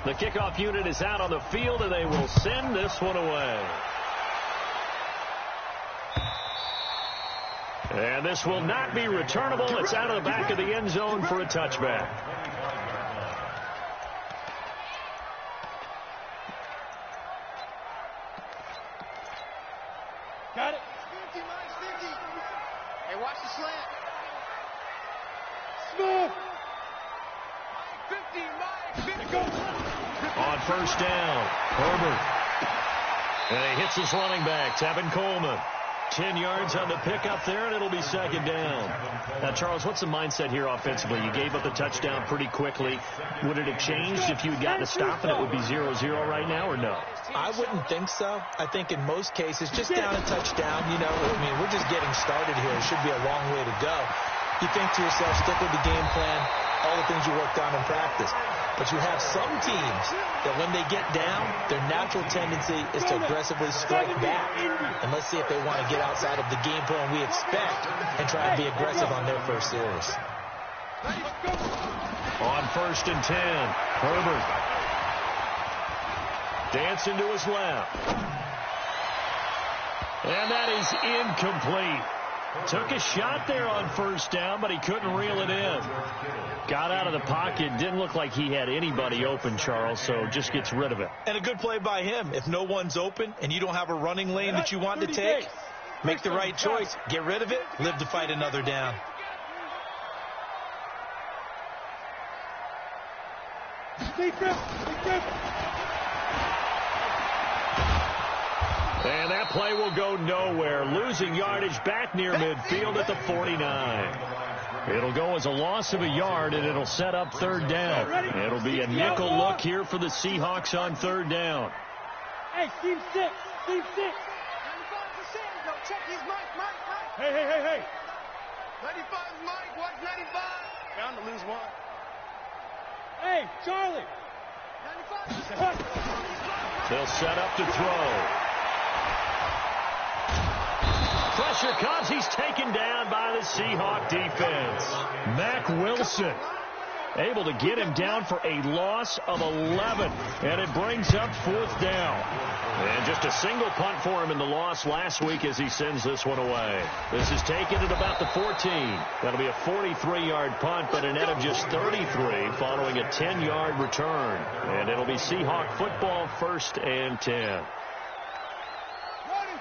The kickoff unit is out on the field, and they will send this one away. And this will not be returnable. It's out of the back of the end zone for a touchback. Got it. 50, Mike, 50. Hey, watch the slant. Smooth. 50, Mike, 50. Go. On first down, Herbert. And he hits his running back, Tevin Coleman. 10 yards on the pickup there, and it'll be second down. Now, Charles, what's the mindset here offensively? You gave up the touchdown pretty quickly. Would it have changed if you had gotten a stop and it would be 0-0 right now, or no? I wouldn't think so. I think in most cases, just down a touchdown, you know, I mean, we're just getting started here. It should be a long way to go. You think to yourself, stick with the game plan, all the things you worked on in practice. But you have some teams that when they get down, their natural tendency is to aggressively strike back. And let's see if they want to get outside of the game plan we expect and try to be aggressive on their first series. On first and 10, Herbert. Dancing to his left. And that is incomplete. Took a shot there on first down, but he couldn't reel it in. Got out of the pocket. Didn't look like he had anybody open, Charles, so just gets rid of it. And a good play by him. If no one's open and you don't have a running lane that you want to take, make the right choice. Get rid of it. Live to fight another down. And that play will go nowhere. Losing yardage back near midfield at the 49. It'll go as a loss of a yard, and it'll set up third down. It'll be a nickel look here for the Seahawks on third down. Hey, Team 6. Team 6. 95%. Yo, check his Mike. Hey. 95, Mike. Watch 95. Bound to lose one. Hey, Charlie. 95%. They'll set up to throw. Pressure comes. He's taken down by the Seahawk defense. Mack Wilson able to get him down for a loss of 11. And it brings up fourth down. And just a single punt for him in the loss last week as he sends this one away. This is taken at about the 14. That'll be a 43-yard punt, but a net of just 33 following a 10-yard return. And it'll be Seahawk football, first and 10.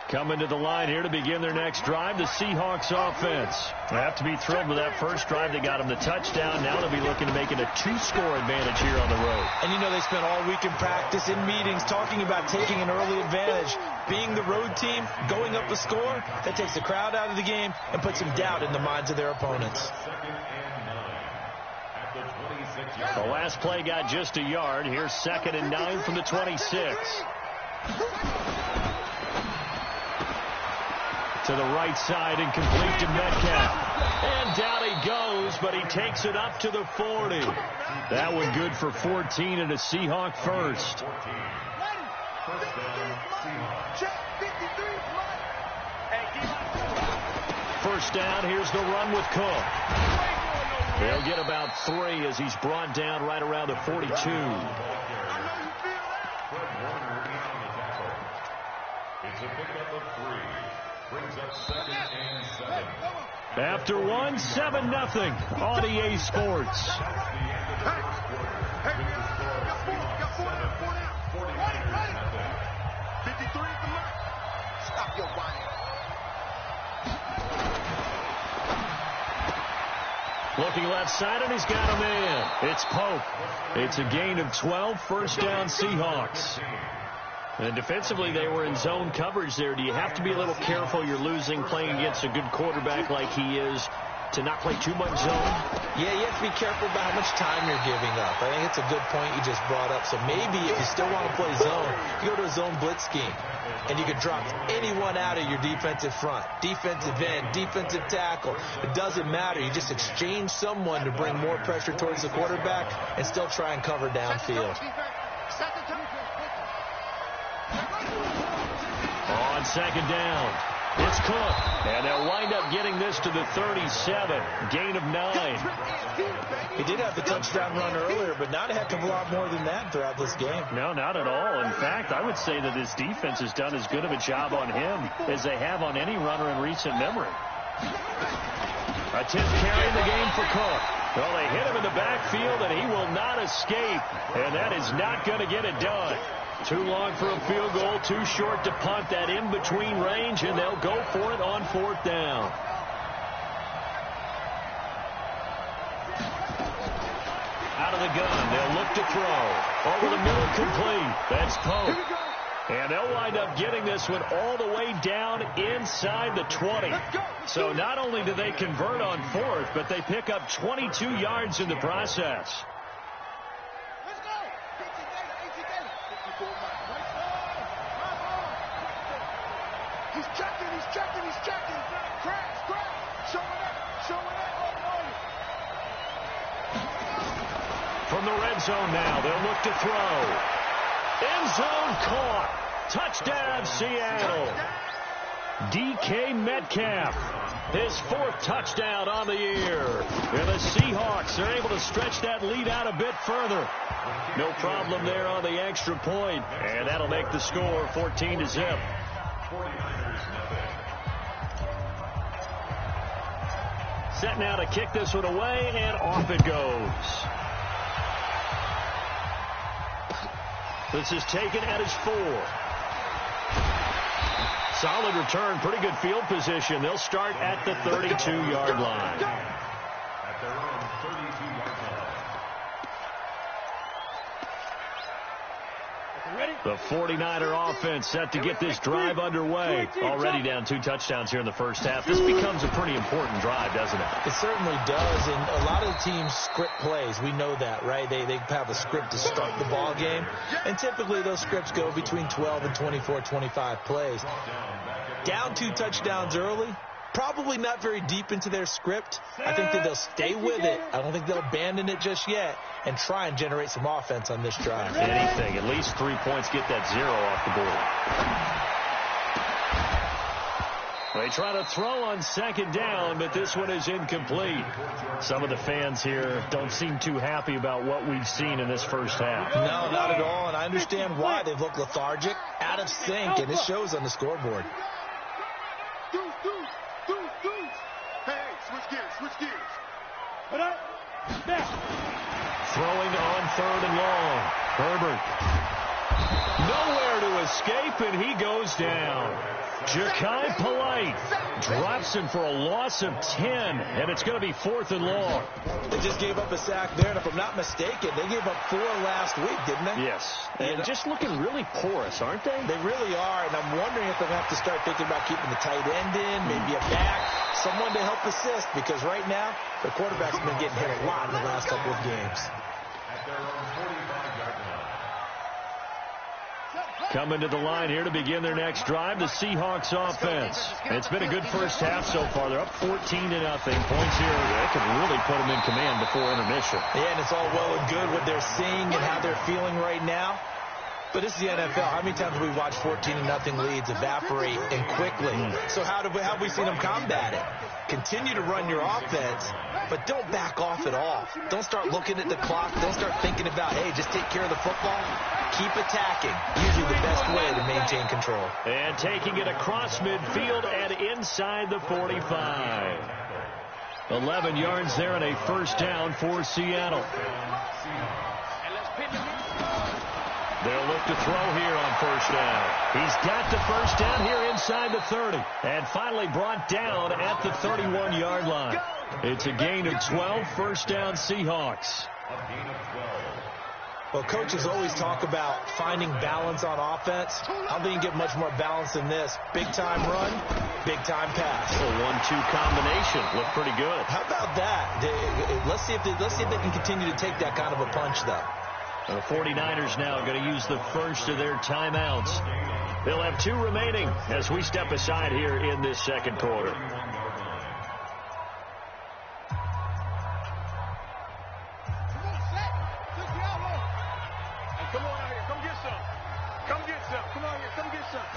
Coming to the line here to begin their next drive, the Seahawks offense. They have to be thrilled with that first drive. They got them the touchdown. Now they'll be looking to make it a 2-score advantage here on the road. And you know they spent all week in practice, in meetings, talking about taking an early advantage. Being the road team, going up a score, that takes the crowd out of the game and puts some doubt in the minds of their opponents. The last play got just a yard. Here's 2nd and 9 from the 26. To the right side and complete to Metcalf. And down he goes, but he takes it up to the 40. That one good for 14 and a Seahawk first. First down, here's the run with Cook. They'll get about 3 as he's brought down right around the 42. It's a pickup of 3. Brings up 2nd and 7. After one, 7-0 on EA Sports. Stop your whining. Looking left side, and he's got a man. It's Pope. It's a gain of 12, first down Seahawks. And defensively, they were in zone coverage there. Do you have to be a little careful? You're losing, playing against a good quarterback like he is, to not play too much zone? Yeah, you have to be careful about how much time you're giving up. I think it's a good point you just brought up. So maybe if you still want to play zone, you go to a zone blitz scheme. And you can drop anyone out of your defensive front. Defensive end, defensive tackle. It doesn't matter. You just exchange someone to bring more pressure towards the quarterback and still try and cover downfield. On second down, It's Cook, and they'll wind up getting this to the 37, gain of 9. He did have the touchdown run earlier, but not a heck of a lot more than that throughout this game. No, not at all. In fact, I would say that his defense has done as good of a job on him as they have on any runner in recent memory. A 10th carry in the game for Cook. Well, they hit him in the backfield, and he will not escape, and that is not going to get it done. Too long for a field goal, too short to punt that in-between range, and they'll go for it on 4th down. Out of the gun, they'll look to throw. Over the middle, complete. That's Pope. And they'll wind up getting this one all the way down inside the 20. So not only do they convert on 4th, but they pick up 22 yards in the process. He's checking. Crash. Showing up. From the red zone now, they'll look to throw. End zone caught. Touchdown, Seattle. DK Metcalf, his 4th touchdown on the year. And the Seahawks are able to stretch that lead out a bit further. No problem there on the extra point. And that'll make the score 14-0. Set now to kick this one away, and off it goes. This is taken at his 4. Solid return, pretty good field position. They'll start at the 32-yard line. At their own 32-yard line. Ready? The 49er offense set to get this drive underway. Already down 2 touchdowns here in the first half. This becomes a pretty important drive, doesn't it? It certainly does, and a lot of teams script plays. We know that, right? They have a script to start the ball game, and typically those scripts go between 12 and 24, 25 plays. Down 2 touchdowns early, probably not very deep into their script. I think that they'll stay with it. I don't think they'll abandon it just yet and try and generate some offense on this drive. Anything, at least 3 points, get that 0 off the board. They try to throw on 2nd down, but this one is incomplete. Some of the fans here don't seem too happy about what we've seen in this first half. No, not at all, and I understand why. They've looked lethargic, out of sync, and it shows on the scoreboard. Hey, switch gears. Put up. Back. Throwing on 3rd and long. Herbert. Nowhere to escape, and he goes down. Ja'Kai Polite drops him for a loss of 10, and it's going to be 4th and long. They just gave up a sack there, and if I'm not mistaken, they gave up 4 last week, didn't they? Yes. And just looking really porous, aren't they? They really are, and I'm wondering if they'll have to start thinking about keeping the tight end in, maybe a back, someone to help assist, because right now, the quarterback's been getting hit a lot in the last couple of games. At their own 45-yard line. Coming to the line here to begin their next drive, the Seahawks offense. It's been a good first half so far. They're up 14-0. Points here, they could really put them in command before intermission. Yeah, and it's all well and good what they're seeing and how they're feeling right now. But this is the NFL. How many times have we watched 14-0 leads evaporate and quickly? So how have we seen them combat it? Continue to run your offense, but don't back off at all. Don't start looking at the clock. Don't start thinking about, hey, just take care of the football. Keep attacking. Usually the best way to maintain control. And taking it across midfield and inside the 45. 11 yards there and a 1st down for Seattle. They'll look to throw here on 1st down. He's got the 1st down here inside the 30. And finally brought down at the 31-yard line. It's a gain of 12, 1st down Seahawks. A gain of 12. Well, coaches always talk about finding balance on offense. I don't think you can get much more balance than this. Big-time run, big-time pass. A 1-2 combination. Looked pretty good. How about that? Let's see if they can continue to take that kind of a punch, though. The 49ers now going to use the first of their timeouts. They'll have 2 remaining as we step aside here in this 2nd quarter. Come on out here. Come get some. some. Come on here. Come get some.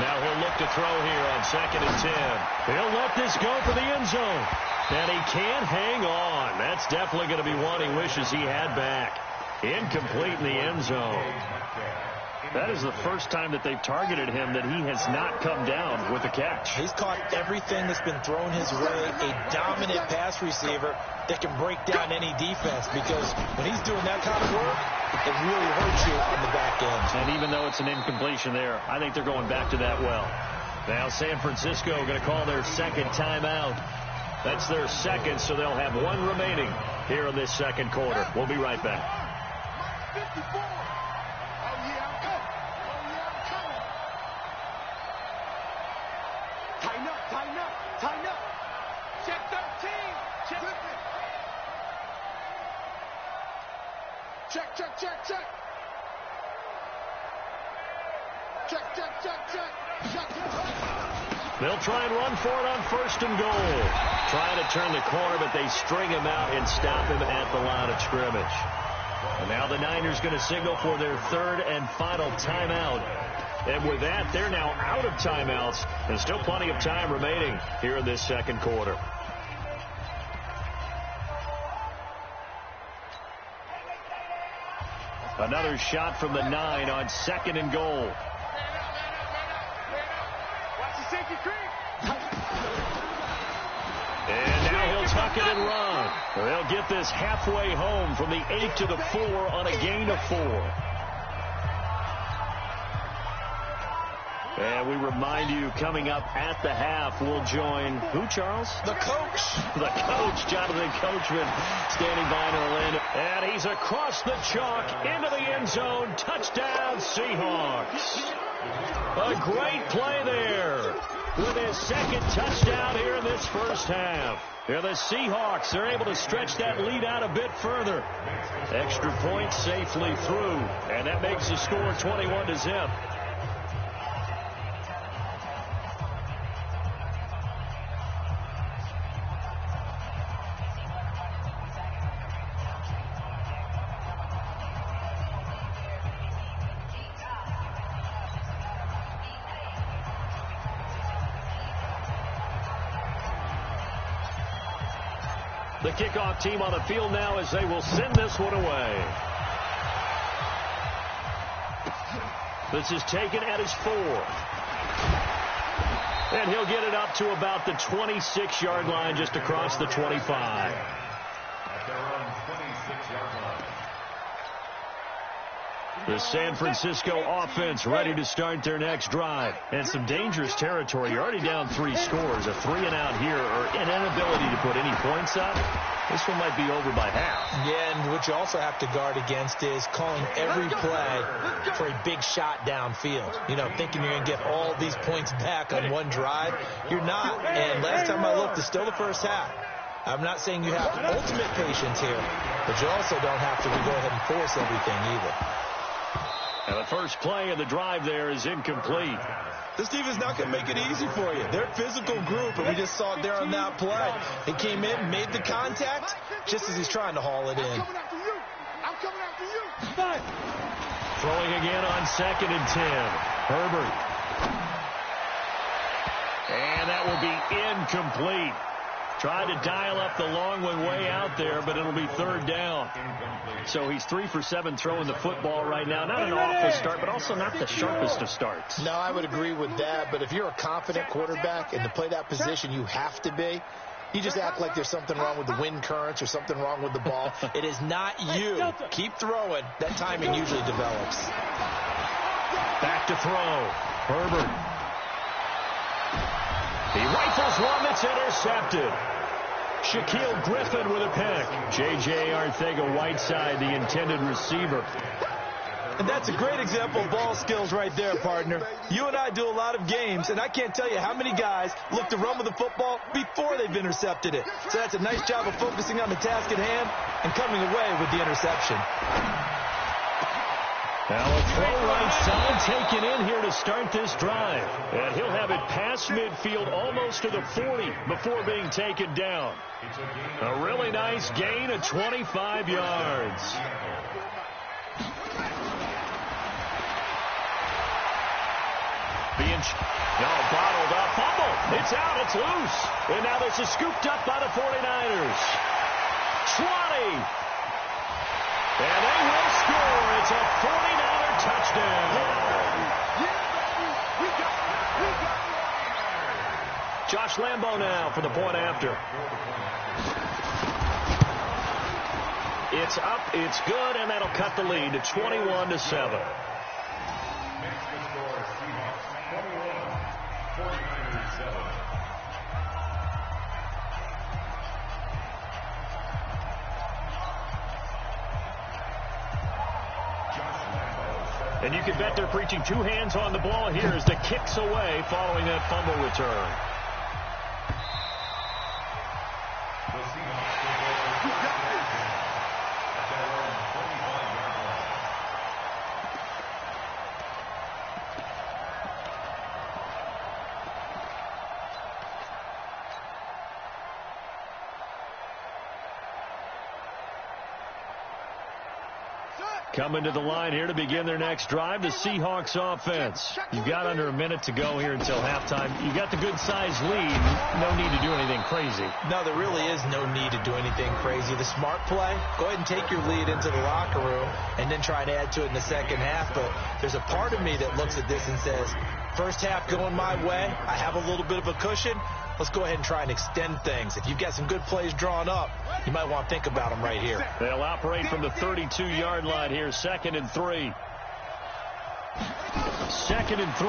Now he'll look to throw here on 2nd and 10. He'll let this go for the end zone. And he can't hang on. That's definitely going to be one he wishes he had back. Incomplete in the end zone. That is the first time that they've targeted him that he has not come down with a catch. He's caught everything that's been thrown his way. A dominant pass receiver that can break down any defense, because when he's doing that kind of work, it really hurts you on the back end. And even though it's an incompletion there, I think they're going back to that well. Now San Francisco going to call their second timeout. That's their second, so they'll have one remaining here in this second quarter. We'll be right back. 54. Tighten up. Check 13. Check. They'll try and run for it on 1st and goal. Trying to turn the corner, but they string him out and stop him at the line of scrimmage. And now the Niners going to signal for their 3rd and final timeout. And with that, they're now out of timeouts. And still plenty of time remaining here in this second quarter. Another shot from the 9 on 2nd and goal. Watch the safety creep. And now he'll tuck it and run. They'll get this halfway home from the 8 to the 4 on a gain of 4. And we remind you, coming up at the half, we'll join who, Charles? The coach. The coach, Jonathan Coachman, standing by in Orlando. And he's across the chalk into the end zone. Touchdown, Seahawks. A great play there with his 2nd touchdown here in this first half. Here the Seahawks are able to stretch that lead out a bit further. Extra point safely through, and that makes the score 21-0. The kickoff team on the field now as they will send this one away. This is taken at his 4. And he'll get it up to about the 26-yard line, just across the 25. At their own 26-yard line. The San Francisco offense ready to start their next drive. And some dangerous territory. You're already down 3 scores. A 3-and-out here, or an inability to put any points up. This one might be over by half. Yeah, and what you also have to guard against is calling every play for a big shot downfield. You know, thinking you're going to get all these points back on one drive. You're not. And last time I looked, it's still the first half. I'm not saying you have ultimate patience here, but you also don't have to go ahead and force everything either. And the first play of the drive there is incomplete. This defense not going to make it easy for you. They're a physical group, and we just saw it there on that play. He came in, made the contact, just as he's trying to haul it in. I'm coming after you. Throwing again on 2nd and 10. Herbert. And that will be incomplete. Tried to dial up the long one way out there, but it'll be 3rd down. So he's 3 for 7 throwing the football right now. Not an awful start, but also not the sharpest of starts. No, I would agree with that. But if you're a confident quarterback and to play that position, you have to be. You just act like there's something wrong with the wind currents or something wrong with the ball. It is not you. Keep throwing. That timing usually develops. Back to throw. Herbert. He rifles one that's intercepted. Shaquille Griffin with a pick. J.J. Arcega-Whiteside, the intended receiver. And that's a great example of ball skills right there, partner. You and I do a lot of games, and I can't tell you how many guys look to run with the football before they've intercepted it. So that's a nice job of focusing on the task at hand and coming away with the interception. Now a throw right side taken in here to start this drive. And he'll have it past midfield almost to the 40 before being taken down. A really nice gain of 25 yards. coverage. No, bottled up. Fumble. It's out. It's loose. And now this is scooped up by the 49ers. 20. And they will score. It's a 49er touchdown. Josh Lambo now for the point after. It's up, it's good, and that'll cut the lead to 21-7. And you can bet they're preaching two hands on the ball here as the kicks away following that fumble return. Coming to the line here to begin their next drive, the Seahawks offense. You've got under a minute to go here until halftime. You got the good-sized lead. No need to do anything crazy. No, there really is no need to do anything crazy. The smart play, go ahead and take your lead into the locker room and then try and add to it in the second half. But there's a part of me that looks at this and says, first half going my way, I have a little bit of a cushion. Let's go ahead and try and extend things. If you've got some good plays drawn up, you might want to think about them right here. They'll operate from the 32-yard line here, 2nd and 3. 2nd and 3.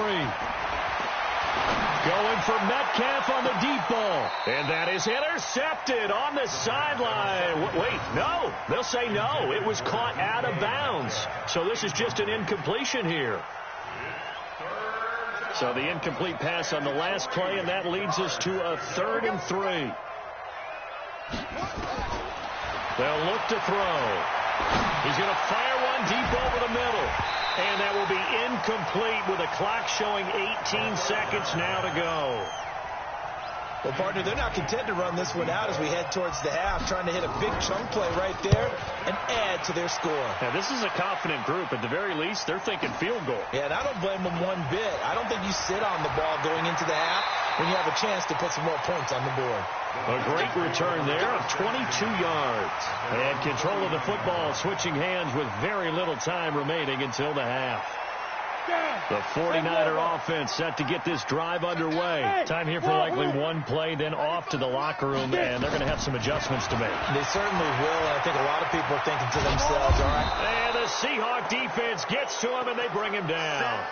Going for Metcalf on the deep ball. And that is intercepted on the sideline. Wait, no. They'll say no. It was caught out of bounds. So this is just an incompletion here. So the incomplete pass on the last play, and that leads us to a 3rd and 3. They'll look to throw. He's going to fire one deep over the middle. And that will be incomplete with a clock showing 18 seconds now to go. Well, partner, they're not content to run this one out as we head towards the half, trying to hit a big chunk play right there and add to their score. Now, this is a confident group. At the very least, they're thinking field goal. Yeah, and I don't blame them one bit. I don't think you sit on the ball going into the half when you have a chance to put some more points on the board. A great return there of 22 yards. And control of the football switching hands with very little time remaining until the half. The 49er offense set to get this drive underway. Time here for likely one play, then off to the locker room, and they're going to have some adjustments to make. They certainly will, and I think a lot of people are thinking to themselves, all right. And the Seahawk defense gets to him, and they bring him down.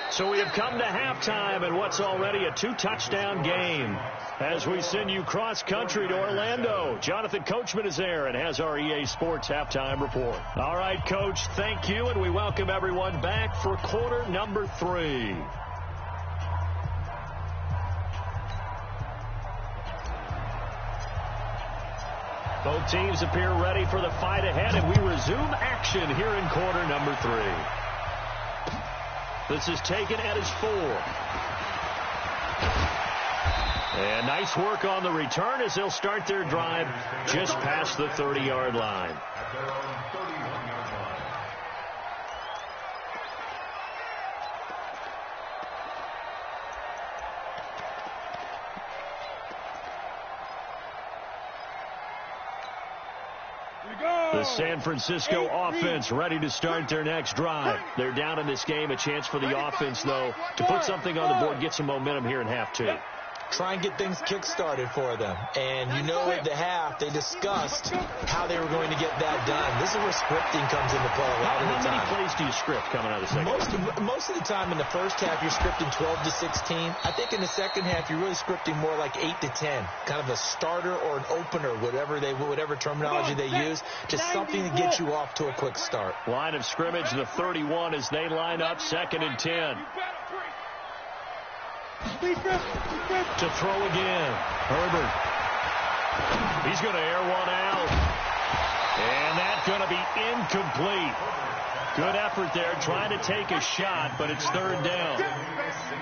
So we have come to halftime in what's already a 2-touchdown game. As we send you cross-country to Orlando, Jonathan Coachman is there and has our EA Sports halftime report. All right, Coach, thank you, and we welcome everyone back for quarter number 3. Both teams appear ready for the fight ahead, and we resume action here in quarter number 3. This is taken at his 4. And nice work on the return as they'll start their drive just past the 30-yard line. The San Francisco offense ready to start their next drive. They're down in this game. A chance for the offense, though, to put something on the board, get some momentum here in half 2. Try and get things kick-started for them. And you know at the half, they discussed how they were going to get that done. This is where scripting comes into play a lot of the time. How many plays do you script coming out of the second half? Most of the time in the first half, you're scripting 12 to 16. I think in the second half, you're really scripting more like 8 to 10. Kind of a starter or an opener, whatever terminology they use. Just something to get you off to a quick start. Line of scrimmage, the 31 as they line up, 2nd and 10. To throw again. Herbert. He's going to air one out. And that's going to be incomplete. Good effort there, trying to take a shot, but it's 3rd down.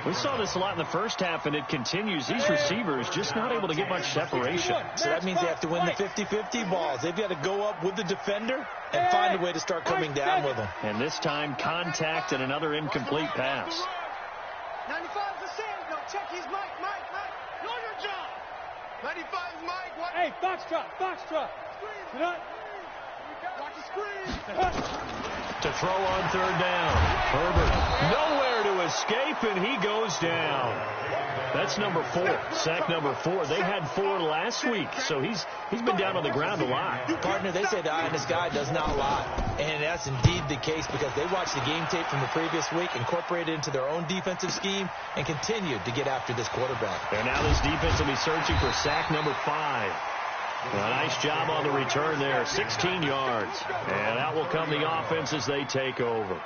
We saw this a lot in the first half, and it continues. These receivers just not able to get much separation. So that means they have to win the 50-50 balls. They've got to go up with the defender and find a way to start coming down with them. And this time, contact and another incomplete pass. 95 is the sand. No, check his mic. Know your job. 95 is Mike. What? Hey, box truck. You know what? Watch the screen. To throw on third down. Herbert nowhere to escape, and he goes down. That's number 4. Sack number 4. They had 4 last week, so he's been down on the ground a lot. Partner, they say the eye in the sky does not lie. And that's indeed the case because they watched the game tape from the previous week, incorporated it into their own defensive scheme, and continued to get after this quarterback. And now this defense will be searching for sack number 5. A nice job on the return there, 16 yards. And out will come the offense as they take over.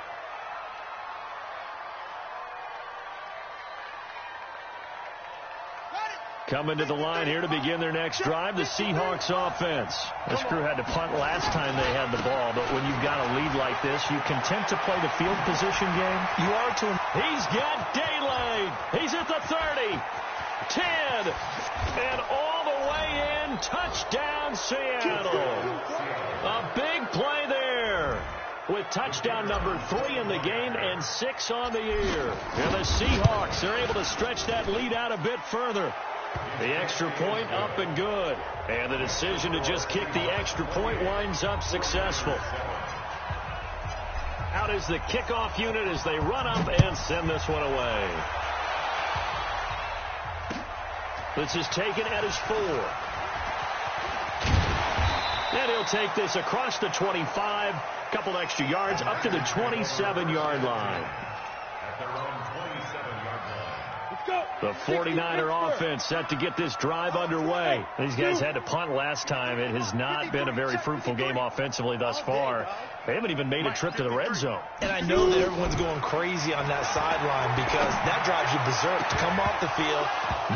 Coming to the line here to begin their next drive, the Seahawks offense. This crew had to punt last time they had the ball, but when you've got a lead like this, you content to play the field position game? You are to him. He's got daylight. He's at the 30, 10, and all the way in. Touchdown, Seattle. A big play there with touchdown number 3 in the game and 6 on the year. And the Seahawks are able to stretch that lead out a bit further. The extra point up and good. And the decision to just kick the extra point winds up successful. Out is the kickoff unit as they run up and send this one away. This is taken at his 4. And he'll take this across the 25. Couple extra yards up to the 27-yard line. The 49er offense set to get this drive underway. These guys had to punt last time. It has not been a very fruitful game offensively thus far. They haven't even made a trip to the red zone. And I know that everyone's going crazy on that sideline because that drives you berserk to come off the field,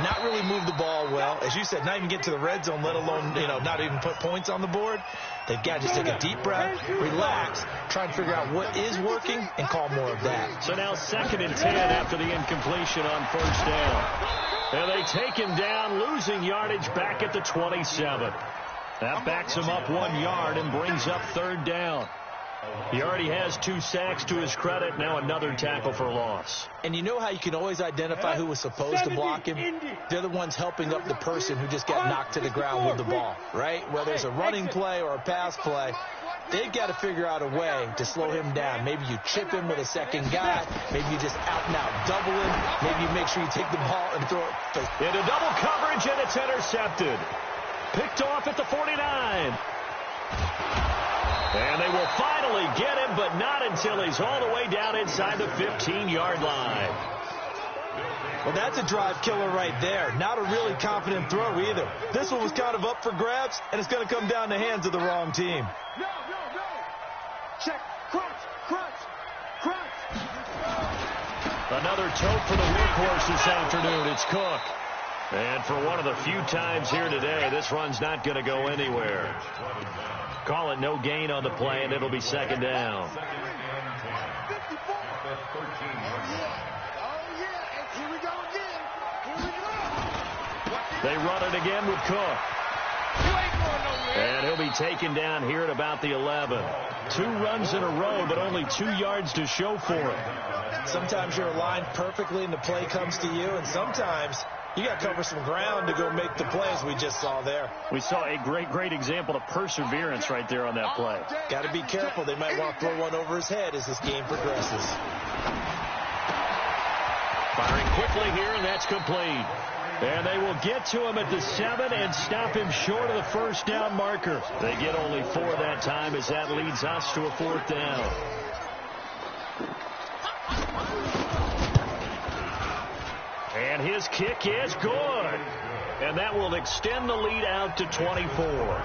not really move the ball well. As you said, not even get to the red zone, let alone, not even put points on the board. They've got to just take a deep breath, relax, try and figure out what is working, and call more of that. So now 2nd and 10 after the incompletion on first down. And they take him down, losing yardage back at the 27. That backs him up 1 yard and brings up 3rd down. He already has 2 sacks to his credit. Now another tackle for loss. And you know how you can always identify who was supposed to block him? They're the ones helping up the person who just got knocked to the ground with the ball, right? Whether it's a running play or a pass play, they've got to figure out a way to slow him down. Maybe you chip him with a second guy. Maybe you just out-and-out double him. Maybe you make sure you take the ball and throw it. Into double coverage, and it's intercepted. Picked off at the 49. And they will finally get him, but not until he's all the way down inside the 15-yard line. Well, that's a drive killer right there. Not a really confident throw either. This one was kind of up for grabs, and it's going to come down the hands of the wrong team. No. Check. Crunch. Another tote for the workhorse this afternoon. It's Cook. And for one of the few times here today, this run's not going to go anywhere. Call it no gain on the play, and it'll be 2nd down. Here we go again. They run it again with Cook. And he'll be taken down here at about the 11. 2 runs in a row, but only 2 yards to show for it. Sometimes you're aligned perfectly and the play comes to you, and sometimes you got to cover some ground to go make the plays we just saw there. We saw a great example of perseverance right there on that play. Got to be careful. They might want to throw one over his head as this game progresses. Firing quickly here, and that's complete. And they will get to him at the 7 and stop him short of the first down marker. They get only 4 that time as that leads us to a 4th down. And his kick is good. And that will extend the lead out to 24.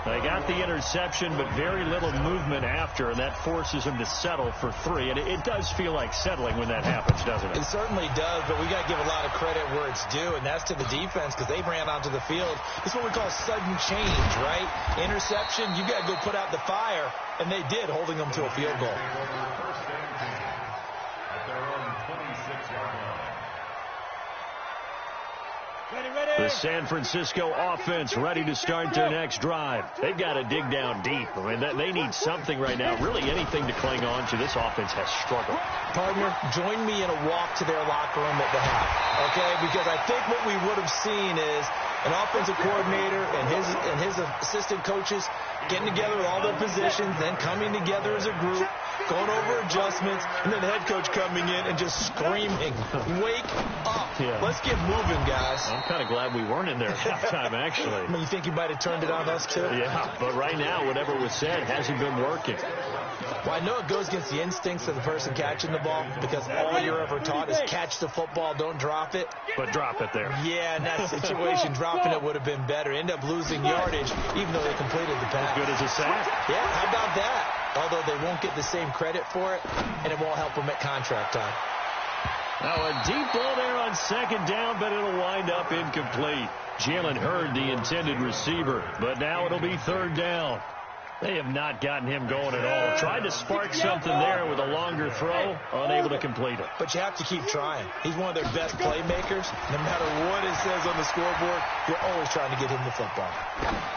They got the interception, but very little movement after, and that forces him to settle for 3. And it does feel like settling when that happens, doesn't it? It certainly does, but we got to give a lot of credit where it's due, and that's to the defense because they ran onto the field. It's what we call sudden change, right? Interception, you got to go put out the fire, and they did, holding them to a field goal. The San Francisco offense ready to start their next drive. They've got to dig down deep. I mean, they need something right now, really anything to cling on to. This offense has struggled. Partner, join me in a walk to their locker room at the half, okay? Because I think what we would have seen is an offensive coordinator and his assistant coaches getting together with all their positions, then coming together as a group, going over adjustments, and then the head coach coming in and just screaming, wake up. Yeah. Let's get moving, guys. I'm kind of glad we weren't in there at halftime, actually. I mean, you think you might have turned it on us, too? Yeah, but right now, whatever was said hasn't been working. Well, I know it goes against the instincts of the person catching the ball because all you're ever taught is catch the football, don't drop it. But drop it there. Yeah, in that situation, dropping it would have been better. End up losing yardage, even though they completed the pass. Good as a sack. Yeah, how about that? Although they won't get the same credit for it, and it won't help them at contract time. Now a deep ball there on second down, but it'll wind up incomplete. Jalen Hurd, the intended receiver, but now it'll be third down. They have not gotten him going at all. Tried to spark something there with a longer throw, unable to complete it. But you have to keep trying. He's one of their best playmakers. No matter what it says on the scoreboard, you're always trying to get him the football.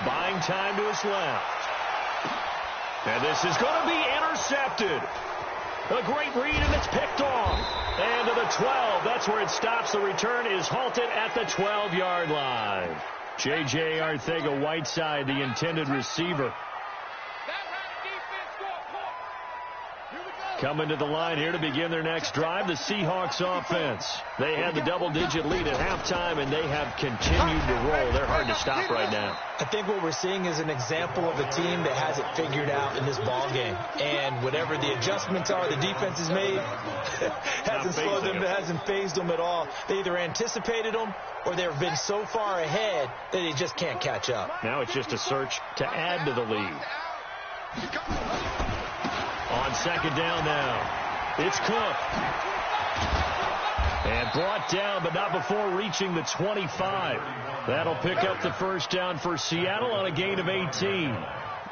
Buying time to his left. And this is going to be intercepted. A great read, and it's picked off. And to the 12. That's where it stops. The return is halted at the 12-yard line. J.J. Arcega-Whiteside, the intended receiver. Coming to the line here to begin their next drive, the Seahawks offense. They had the double-digit lead at halftime, and they have continued to roll. They're hard to stop right now. I think what we're seeing is an example of a team that has it figured out in this ball game. And whatever the adjustments are the defense has made, hasn't slowed them, hasn't phased them at all. They either anticipated them or they've been so far ahead that they just can't catch up. Now it's just a search to add to the lead. On second down now, it's Cook. And brought down, but not before reaching the 25. That'll pick up the first down for Seattle on a gain of 18.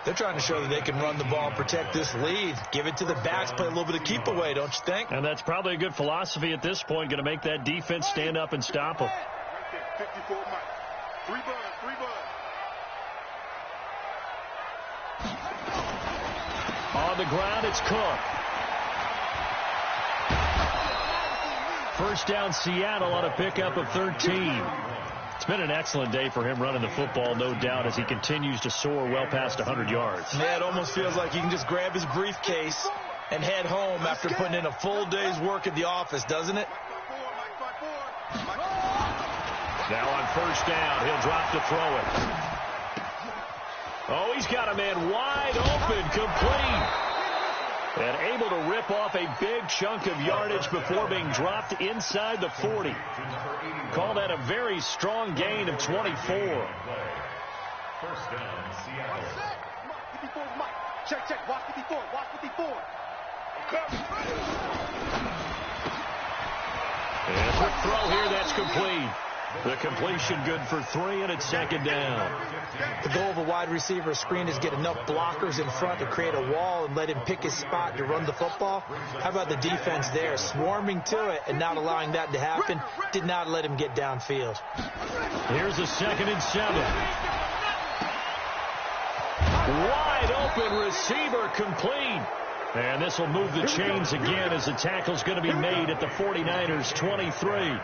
They're trying to show that they can run the ball and protect this lead. Give it to the backs, play a little bit of keep away, don't you think? And that's probably a good philosophy at this point, going to make that defense stand up and stop them. 54 Mike. 3 buds. On the ground, it's Cook. First down, Seattle on a pickup of 13. It's been an excellent day for him running the football, no doubt, as he continues to soar well past 100 yards. Yeah, it almost feels like he can just grab his briefcase and head home after putting in a full day's work at the office, doesn't it? Now on first down, he'll drop to throw it. Oh, he's got a man wide open, complete. And able to rip off a big chunk of yardage before being dropped inside the 40. Call that a very strong gain of 24. First down, Seattle. 54 Mike. Check. Watch 54. And a quick throw here, that's complete. The completion good for 3, and it's second down. The goal of a wide receiver screen is get enough blockers in front to create a wall and let him pick his spot to run the football. How about the defense there, swarming to it and not allowing that to happen? Did not let him get downfield. Here's a 2nd and 7. Wide open receiver, complete. And this will move the chains again as the tackle's going to be made at the 49ers 23.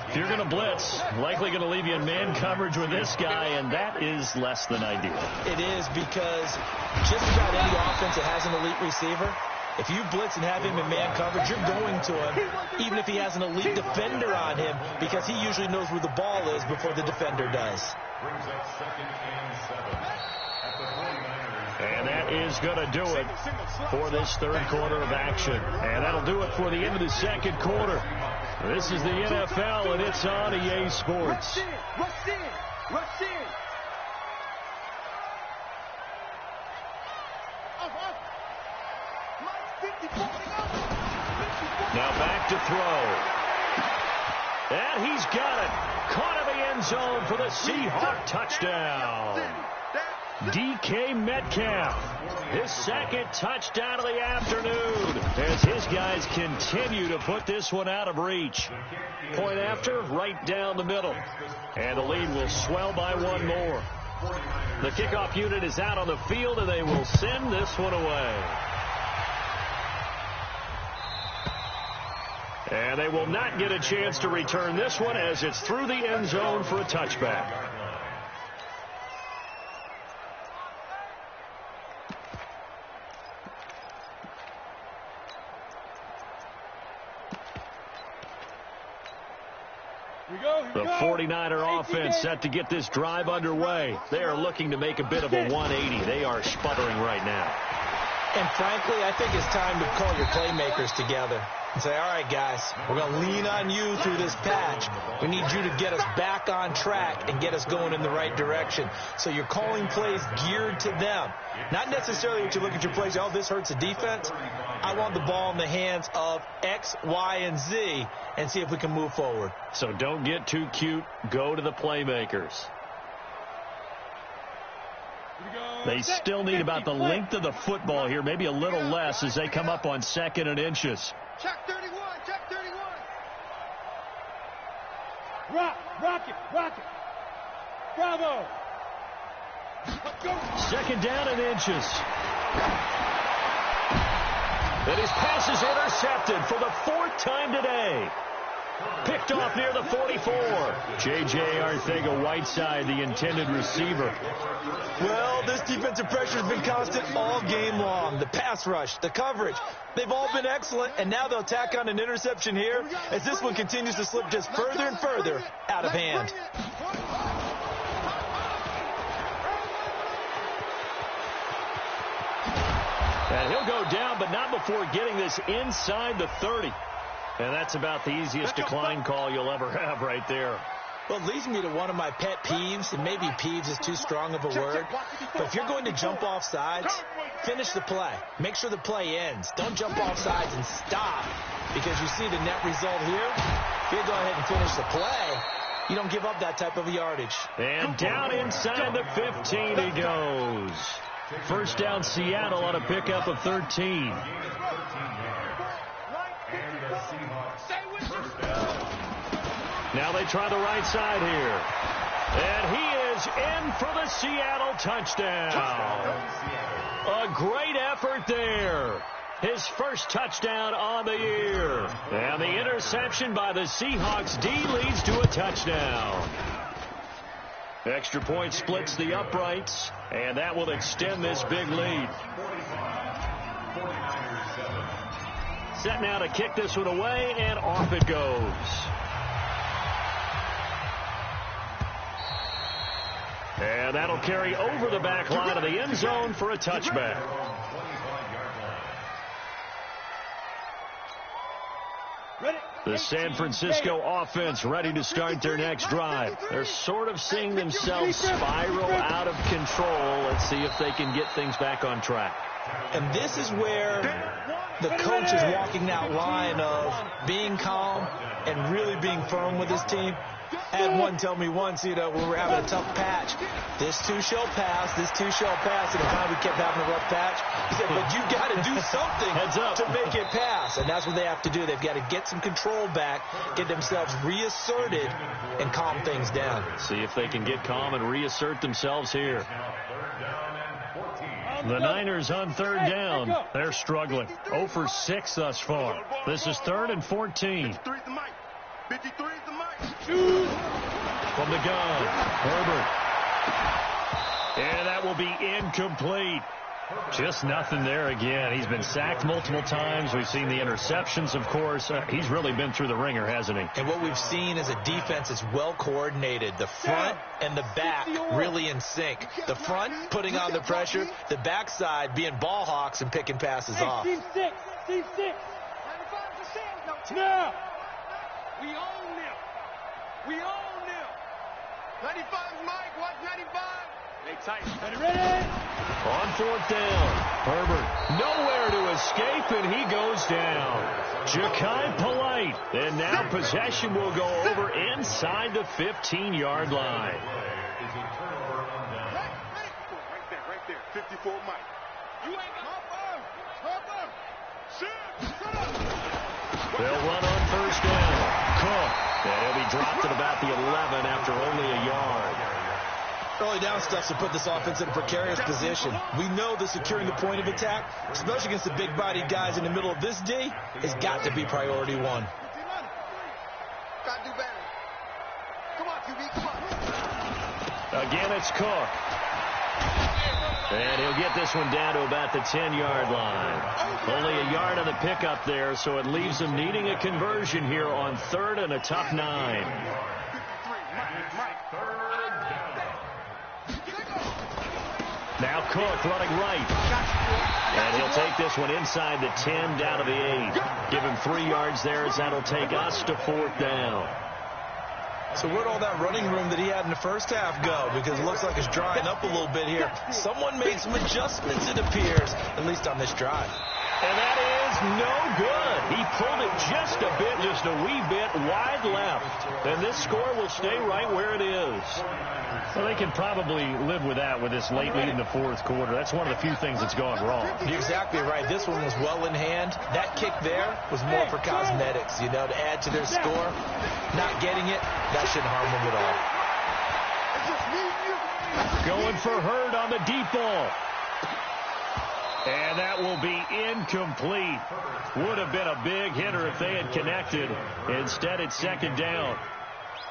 If you're going to blitz, likely going to leave you in man coverage with this guy, and that is less than ideal. It is, because just about any offense that has an elite receiver, if you blitz and have him in man coverage, you're going to him, even if he has an elite defender on him, because he usually knows where the ball is before the defender does. Brings up 2nd and 7 at the 49ers. And that is going to do it for this third quarter of action. And that'll do it for the end of the second quarter. This is the NFL, and it's on EA Sports. Rush in. Now back to throw. And he's got it. Caught in the end zone for the Seahawk touchdown. DK Metcalf, his second touchdown of the afternoon as his guys continue to put this one out of reach. Point after, right down the middle. And the lead will swell by one more. The kickoff unit is out on the field, and they will send this one away. And they will not get a chance to return this one as it's through the end zone for a touchback. The 49er offense set to get this drive underway. They are looking to make a bit of a 180. They are sputtering right now. And frankly, I think it's time to call your playmakers together and say, all right, guys, we're going to lean on you through this patch. We need you to get us back on track and get us going in the right direction. So you're calling plays geared to them. Not necessarily that you look at your plays, oh, this hurts the defense. I want the ball in the hands of X, Y, and Z and see if we can move forward. So don't get too cute. Go to the playmakers. They still need about the length of the football here, maybe a little less as they come up on 2nd and inches. Check 31, check 31. Rock it. Bravo. Second down and inches. And his pass is intercepted for the 4th time today. Picked off near the 44. J.J. Arcega-Whiteside, the intended receiver. Well, this defensive pressure has been constant all game long. The pass rush, the coverage, they've all been excellent, and now they'll tack on an interception here as this one continues to slip just further and further out of hand. And he'll go down, but not before getting this inside the 30. And that's about the easiest decline call you'll ever have right there. Well, it leads me to one of my pet peeves, and maybe peeves is too strong of a word. But if you're going to jump off sides, finish the play. Make sure the play ends. Don't jump off sides and stop, because you see the net result here. If you go ahead and finish the play, you don't give up that type of yardage. And down inside the 15 he goes. First down Seattle on a pickup of 13. Now they try the right side here. And he is in for the Seattle touchdown. A great effort there. His first touchdown on the year. And the interception by the Seahawks D leads to a touchdown. Extra point splits the uprights, and that will extend this big lead. Set now to kick this one away, and off it goes. And that'll carry over the back line of the end zone for a touchback. The San Francisco offense ready to start their next drive. They're sort of seeing themselves spiral out of control. Let's see if they can get things back on track. And this is where the coach is walking that line of being calm and really being firm with his team. I had one tell me once, when we were having a tough patch, this too shall pass, this too shall pass, and finally we kept having a rough patch. He said, but you've got to do something to make it pass, and that's what they have to do. They've got to get some control back, get themselves reasserted, and calm things down. See if they can get calm and reassert themselves here. The Niners on third down. They're struggling. 0 for 6 thus far. This is 3rd and 14. 53 is the mic. From the gun, Herbert. And that will be incomplete. Just nothing there again. He's been sacked multiple times. We've seen the interceptions, of course. He's really been through the ringer, hasn't he? And what we've seen is a defense that's well coordinated. The front and the back really in sync. The front putting on the pressure. The backside being ball hawks and picking passes off. Team 6. 95%. Now. We own them. We own them. 95 Mike. Watch 95. They tight. Ready? On 4th down, Herbert nowhere to escape, and he goes down. Ja'Kai Polite, and now possession will go over inside the 15-yard line. before Mike. You ain't got Harper. They'll run on first down. Cook. And he'll be dropped at about the 11 after only a yard. Early down stuff to put this offense in a precarious position. We know that securing the point of attack, especially against the big-bodied guys in the middle of this D, has got to be priority one. Gotta do better. Come on, QB, come on. Again, it's Cook. And he'll get this one down to about the 10-yard line. Only a yard on the pickup there, so it leaves them needing a conversion here on 3rd and a tough 9. Now Cook running right. And he'll take this one inside the 10 down to the 8. Give him 3 yards there as that'll take us to 4th down. So where'd all that running room that he had in the first half go? Because it looks like it's drying up a little bit here. Someone made some adjustments, it appears, at least on this drive. And that is no good. He pulled it just a bit, just a wee bit wide left. And this score will stay right where it is. Well, they can probably live with that with this late lead in the 4th quarter. That's one of the few things that's gone wrong. You're exactly right. This one was well in hand. That kick there was more for cosmetics, you know, to add to their score. Not getting it, that shouldn't harm them at all. Going for Hurd on the deep ball. And that will be incomplete. Would have been a big hitter if they had connected. Instead, it's 2nd down.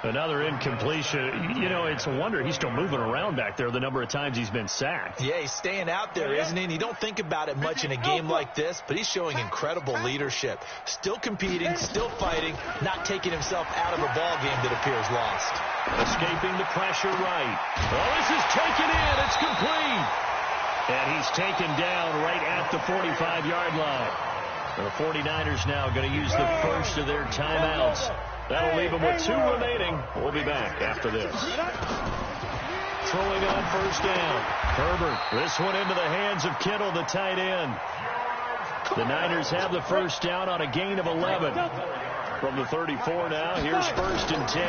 Another incompletion. You know, it's a wonder he's still moving around back there the number of times he's been sacked. Yeah, he's staying out there, isn't he? And you don't think about it much in a game like this, but he's showing incredible leadership. Still competing, still fighting, not taking himself out of a ball game that appears lost. Escaping the pressure right. Well, this is taken in. It's complete. And he's taken down right at the 45-yard line. The 49ers now going to use the first of their timeouts. That'll leave them with 2 remaining. We'll be back after this. Throwing on first down. Herbert. This one into the hands of Kittle, the tight end. The Niners have the first down on a gain of 11. From the 34 now, here's 1st and 10.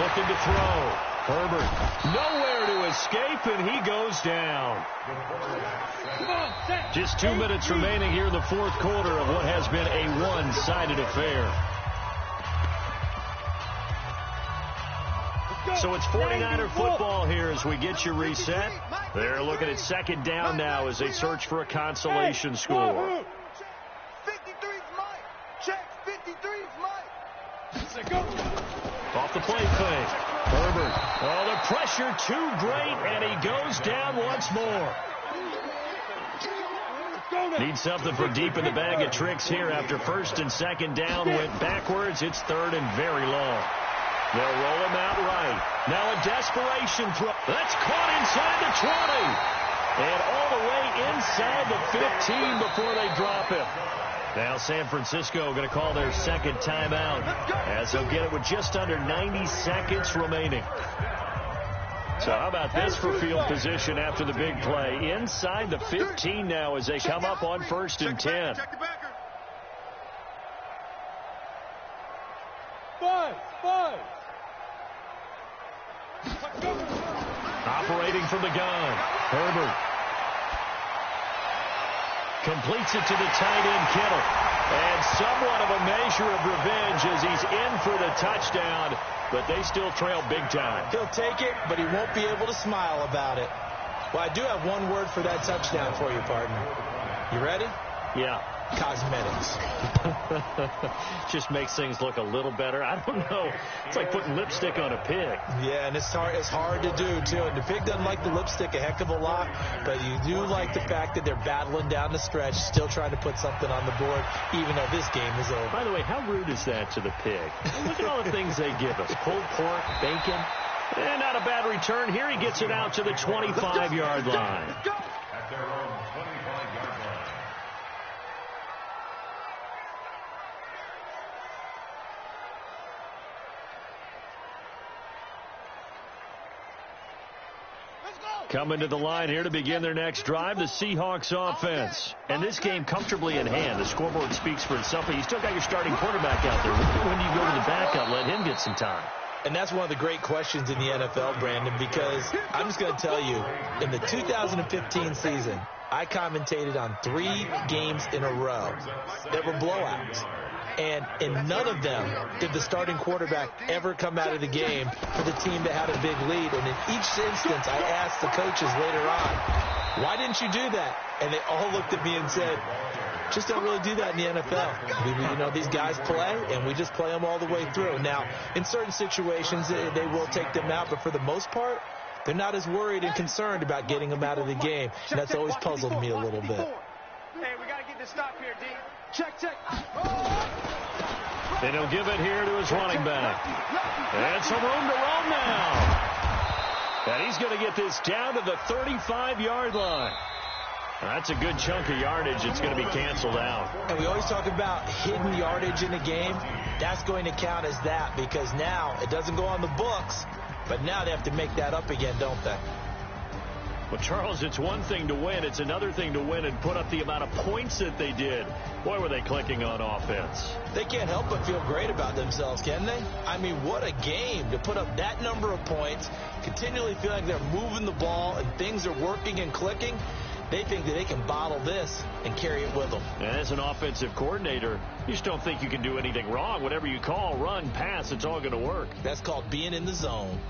Looking to throw. Herbert nowhere to escape, and he goes down. Just 2 minutes remaining here in the 4th quarter of what has been a one-sided affair. So it's 49er football here as we get you reset. They're looking at 2nd down now as they search for a consolation score. 53's Mike. Check, 53's Mike. Off the play fake. Herbert. Oh, the pressure too great, and he goes down once more. Need something for deep in the bag of tricks here after 1st and 2nd down went backwards. It's 3rd and very long. They'll roll him out right. Now a desperation throw. That's caught inside the 20. And all the way inside the 15 before they drop it. Now San Francisco going to call their 2nd timeout as they'll get it with just under 90 seconds remaining. So how about this for field position after the big play? Inside the 15 now as they come up on 1st and 10. Operating from the gun. Herbert. Completes it to the tight end, Kittle. And somewhat of a measure of revenge as he's in for the touchdown, but they still trail big time. He'll take it, but he won't be able to smile about it. Well, I do have one word for that touchdown for you, partner. You ready? Yeah. Cosmetics. Just makes things look a little better. I don't know. It's like putting lipstick on a pig. Yeah, and it's hard to do, too. And the pig doesn't like the lipstick a heck of a lot, but you do like the fact that they're battling down the stretch, still trying to put something on the board, even though this game is over. By the way, how rude is that to the pig? Look at all the things they give us. Pulled pork, bacon. And not a bad return. Here he gets it out to the 25-yard line. At their own 25-yard line. Coming to the line here to begin their next drive, the Seahawks offense. And this game comfortably in hand. The scoreboard speaks for itself, but you still got your starting quarterback out there. When you go to the backup, let him get some time. And that's one of the great questions in the NFL, Brandon, because I'm just going to tell you, in the 2015 season, I commentated on 3 games in a row that were blowouts. And in none of them did the starting quarterback ever come out of the game for the team that had a big lead. And in each instance, I asked the coaches later on, why didn't you do that? And they all looked at me and said, just don't really do that in the NFL. These guys play, and we just play them all the way through. Now, in certain situations, they will take them out, but for the most part, they're not as worried and concerned about getting them out of the game. And that's always puzzled me a little bit. Hey, we got to get this stop here, D. Check. And he'll give it here to his running back. And some room to roam now. And he's going to get this down to the 35-yard line. That's a good chunk of yardage. It's going to be canceled out. And we always talk about hidden yardage in a game. That's going to count as that because now it doesn't go on the books, but now they have to make that up again, don't they? Well, Charles, it's one thing to win. It's another thing to win and put up the amount of points that they did. Boy, were they clicking on offense. They can't help but feel great about themselves, can they? I mean, what a game to put up that number of points, continually feel like they're moving the ball and things are working and clicking. They think that they can bottle this and carry it with them. And as an offensive coordinator, you just don't think you can do anything wrong. Whatever you call, run, pass, it's all going to work. That's called being in the zone.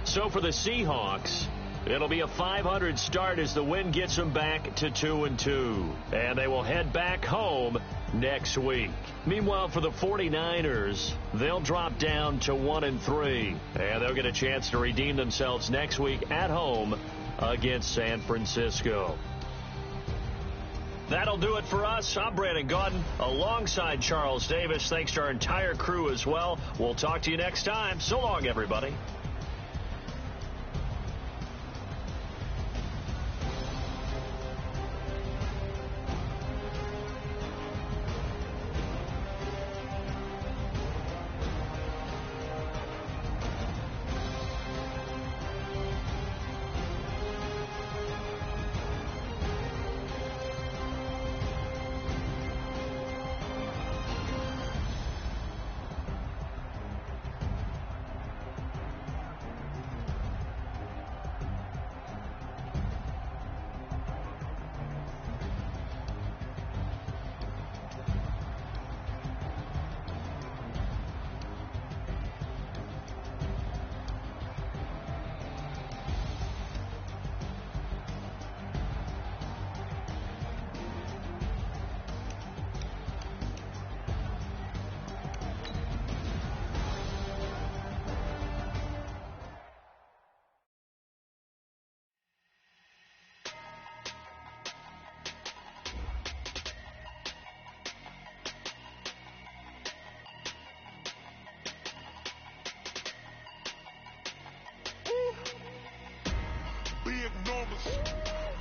So for the Seahawks, it'll be a 500 start as the win gets them back to 2-2. And they will head back home next week. Meanwhile, for the 49ers, they'll drop down to 1-3. And they'll get a chance to redeem themselves next week at home against San Francisco. That'll do it for us. I'm Brandon Gaudin alongside Charles Davis. Thanks to our entire crew as well. We'll talk to you next time. So long, everybody.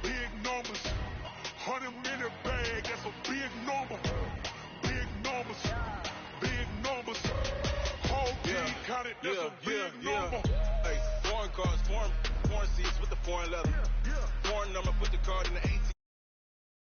Big numbers, 100-minute bag, that's a big number. Big numbers, whole team counted, that's a big number. Hey, foreign cars, foreign seats with the foreign leather.